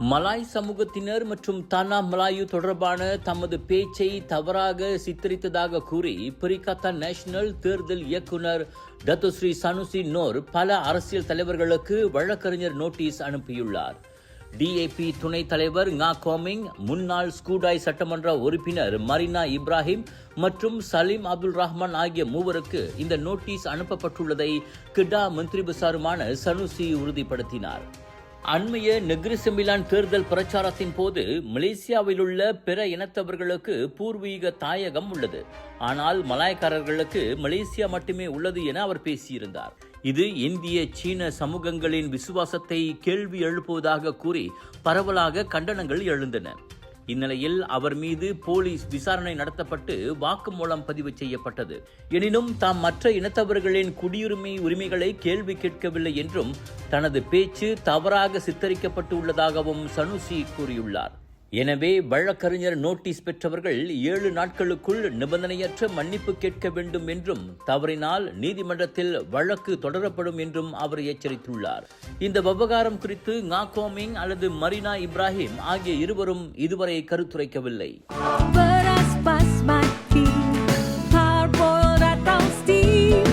Malay சமூகத்தினர் மற்றும் தானா மலாயு தொடர்பான தமது பேச்சை தவறாக சித்தரித்ததாக கூறி பிரிகத்தா நேஷனல் தேர்தல் இயக்குனர் டத்துஸ்ரீ சனுசி நோர் பல அரசியல் தலைவர்களுக்கு வழக்கறிஞர் நோட்டீஸ் அனுப்பியுள்ளார். டிஏபி துணைத் தலைவர் ngா கோமிங், முன்னாள் ஸ்கூடாய் சட்டமன்ற உறுப்பினர் மரினா இப்ராஹிம் மற்றும் சலீம் அப்துல் ரஹ்மான் ஆகிய மூவருக்கு இந்த நோட்டீஸ் அனுப்பப்பட்டுள்ளதை கிடா மந்திரி பசாருமான சனுசி உறுதிப்படுத்தினார். அண்மைய நெக்ரி செம்பிலான் தேர்தல் பிரச்சாரத்தின் போது மலேசியாவில் உள்ள பிற இனத்தவர்களுக்கு பூர்வீக தாயகம் உள்ளது, ஆனால் மலாய்க்காரர்களுக்கு மலேசியா மட்டுமே உள்ளது என அவர் பேசியிருந்தார். இது இந்திய சீன சமூகங்களின் விசுவாசத்தை கேள்வி எழுப்புவதாக கூறி பரவலாக கண்டனங்கள் எழுந்தன. இந்நிலையில் அவர் மீது போலீஸ் விசாரணை நடத்தப்பட்டு வாக்குமூலம் பதிவு செய்யப்பட்டது. எனினும் தாம் மற்ற இனத்தவர்களின் குடியுரிமை உரிமைகளை கேள்வி கேட்கவில்லை என்றும் தனது பேச்சு தவறாக சித்தரிக்கப்பட்டு உள்ளதாகவும் சனுசி கூறியுள்ளார். எனவே வழக்கறிஞர் நோட்டீஸ் பெற்றவர்கள் 7 நாட்களுக்குள் நிபந்தனையற்ற மன்னிப்பு கேட்க வேண்டும் என்றும் தவறினால் நீதிமன்றத்தில் வழக்கு தொடரப்படும் என்றும் அவர் எச்சரித்துள்ளார். இந்த விவகாரம் குறித்து ngா கோமிங் அல்லது மரினா இப்ராஹிம் ஆகிய இருவரும் இதுவரை கருத்துரைக்கவில்லை.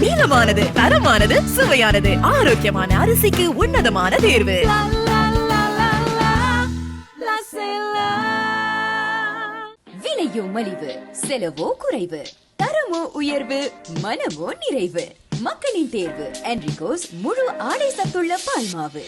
நீளமானது, தரமானது, சுவையானது, ஆரோக்கியமான அரிசிக்கு உன்னதமான தேர்வு. விலையோ மலிவு, செலவோ குறைவு, தரமோ உயர்வு, மனமோ நிறைவு. மக்களின் தேர்வு என்ரிகோஸ் முழு ஆடை சத்துள்ள பால்மாவு.